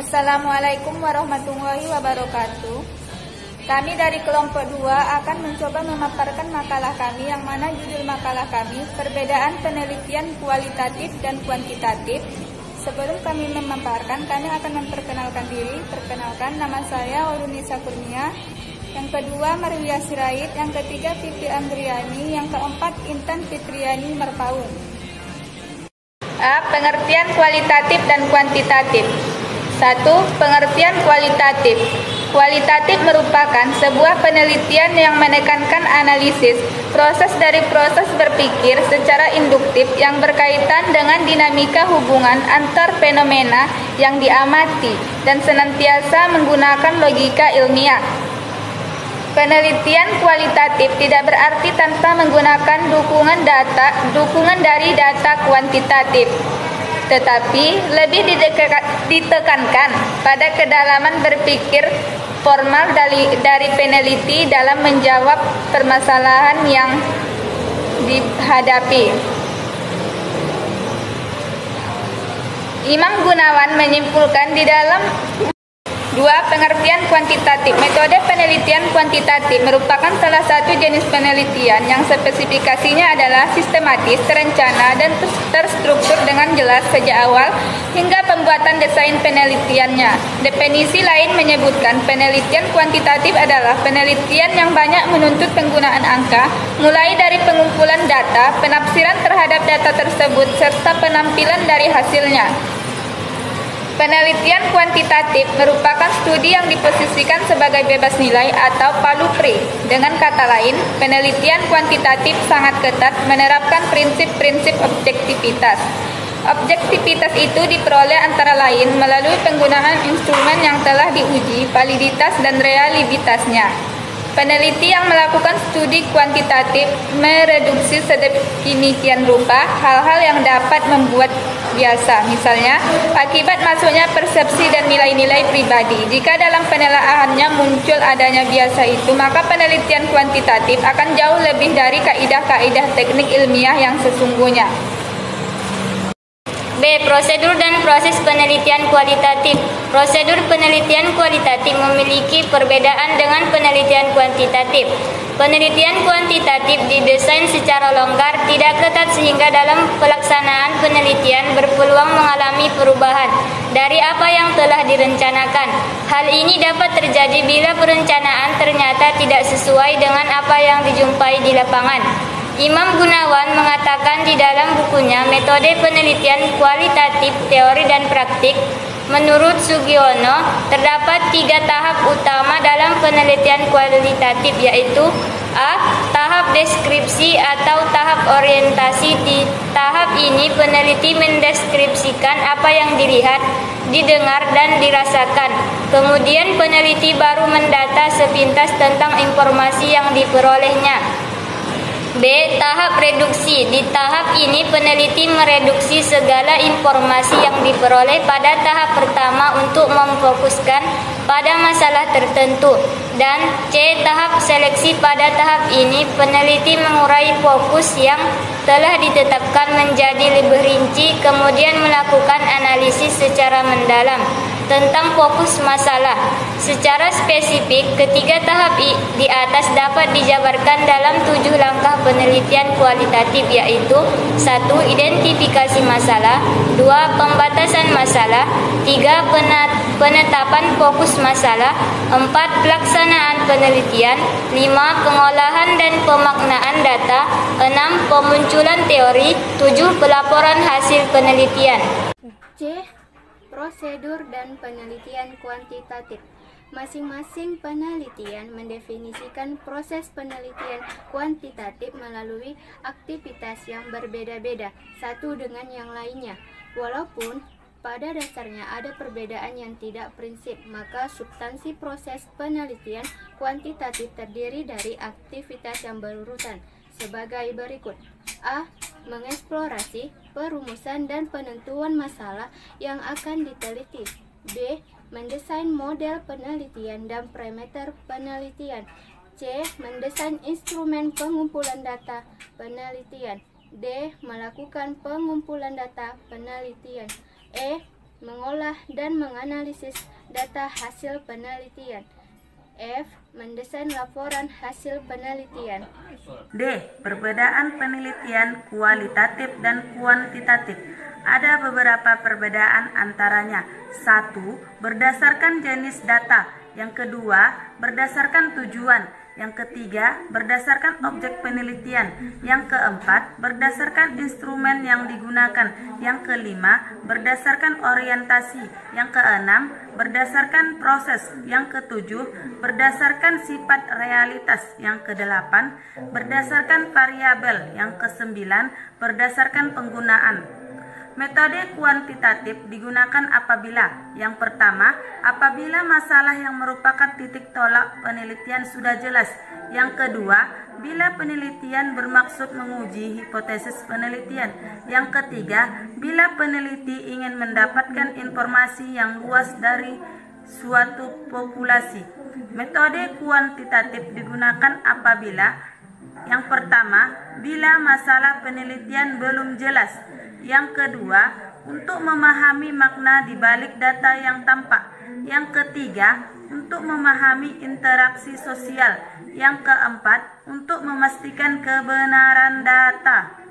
Assalamualaikum warahmatullahi wabarakatuh. Kami dari kelompok 2 akan mencoba memaparkan makalah kami yang mana judul makalah kami perbedaan penelitian kualitatif dan kuantitatif. Sebelum kami memaparkan, kami akan memperkenalkan diri. Perkenalkan, nama saya Olunisa Kurnia. Yang kedua Marwiyah Sirait, yang ketiga Vivi Andriani, yang keempat Intan Fitriani Marpaung. A. Pengertian kualitatif dan kuantitatif. 1. Pengertian kualitatif. Kualitatif merupakan sebuah penelitian yang menekankan analisis, proses dari proses berpikir secara induktif yang berkaitan dengan dinamika hubungan antar fenomena yang diamati dan senantiasa menggunakan logika ilmiah. Penelitian kualitatif tidak berarti tanpa menggunakan dukungan dari data kuantitatif, tetapi lebih ditekankan pada kedalaman berpikir formal dari peneliti dalam menjawab permasalahan yang dihadapi. Imam Gunawan menyimpulkan di dalam 2. Pengertian kuantitatif. Metode penelitian kuantitatif merupakan salah satu jenis penelitian yang spesifikasinya adalah sistematis, terencana, dan terstruktur dengan jelas sejak awal hingga pembuatan desain penelitiannya. Definisi lain menyebutkan penelitian kuantitatif adalah penelitian yang banyak menuntut penggunaan angka, mulai dari pengumpulan data, penafsiran terhadap data tersebut, serta penampilan dari hasilnya. Penelitian kuantitatif merupakan studi yang diposisikan sebagai bebas nilai atau palu-pri. Dengan kata lain, penelitian kuantitatif sangat ketat menerapkan prinsip-prinsip objektivitas. Objektivitas itu diperoleh antara lain melalui penggunaan instrumen yang telah diuji validitas dan reliabilitasnya. Peneliti yang melakukan studi kuantitatif mereduksi sedemikian rupa hal-hal yang dapat membuat biasa, misalnya akibat masuknya persepsi dan nilai-nilai pribadi. Jika dalam penelaahannya muncul adanya biasa itu, maka penelitian kuantitatif akan jauh lebih dari kaidah-kaidah teknik ilmiah yang sesungguhnya. B. Prosedur dan proses penelitian kualitatif. Prosedur penelitian kualitatif memiliki perbedaan dengan penelitian kuantitatif. Penelitian kuantitatif didesain secara longgar, tidak ketat sehingga dalam pelaksanaan penelitian berpeluang mengalami perubahan dari apa yang telah direncanakan. Hal ini dapat terjadi bila perencanaan ternyata tidak sesuai dengan apa yang dijumpai di lapangan. Imam Gunawan mengatakan di dalam bukunya Metode Penelitian Kualitatif, Teori dan Praktik, menurut Sugiono, terdapat 3 tahap utama dalam penelitian kualitatif, yaitu A. Tahap deskripsi atau tahap orientasi. Di tahap ini peneliti mendeskripsikan apa yang dilihat, didengar, dan dirasakan. Kemudian peneliti baru mendata sepintas tentang informasi yang diperolehnya. B. Tahap reduksi. Di tahap ini peneliti mereduksi segala informasi yang diperoleh pada tahap pertama untuk memfokuskan pada masalah tertentu. Dan C. Tahap seleksi. Pada tahap ini peneliti mengurai fokus yang telah ditetapkan menjadi lebih rinci, kemudian melakukan analisis secara mendalam tentang fokus masalah. Secara spesifik, ketiga tahap di atas dapat dijabarkan dalam 7 langkah penelitian kualitatif, yaitu 1. Identifikasi masalah, 2. Pembatasan masalah, 3. Penetapan fokus masalah, 4. Pelaksanaan penelitian, 5. Pengolahan dan pemaknaan data, 6. Pemunculan teori, 7. Pelaporan hasil penelitian. C. Prosedur dan penelitian kuantitatif. Masing-masing penelitian mendefinisikan proses penelitian kuantitatif melalui aktivitas yang berbeda-beda satu dengan yang lainnya. Walaupun pada dasarnya ada perbedaan yang tidak prinsip, maka substansi proses penelitian kuantitatif terdiri dari aktivitas yang berurutan sebagai berikut. A. Mengeksplorasi, perumusan dan penentuan masalah yang akan diteliti. B. Mendesain model penelitian dan parameter penelitian. C. Mendesain instrumen pengumpulan data penelitian. D. Melakukan pengumpulan data penelitian. E. mengolah dan menganalisis data hasil penelitian. F. Mendesain laporan hasil penelitian. D. Perbedaan penelitian kualitatif dan kuantitatif. Ada beberapa perbedaan antaranya. 1. Berdasarkan jenis data. Yang kedua, berdasarkan tujuan. Yang ketiga, berdasarkan objek penelitian. Yang keempat, berdasarkan instrumen yang digunakan. Yang kelima, berdasarkan orientasi. Yang keenam, berdasarkan proses. Yang ketujuh, berdasarkan sifat realitas. Yang kedelapan, berdasarkan variabel. Yang kesembilan, berdasarkan penggunaan. Metode kuantitatif digunakan apabila: yang pertama, apabila masalah yang merupakan titik tolak penelitian sudah jelas. Yang kedua, bila penelitian bermaksud menguji hipotesis penelitian. Yang ketiga, bila peneliti ingin mendapatkan informasi yang luas dari suatu populasi. Metode kuantitatif digunakan apabila: yang pertama, bila masalah penelitian belum jelas. Yang kedua, untuk memahami makna di balik data yang tampak. Yang ketiga, untuk memahami interaksi sosial. Yang keempat, untuk memastikan kebenaran data.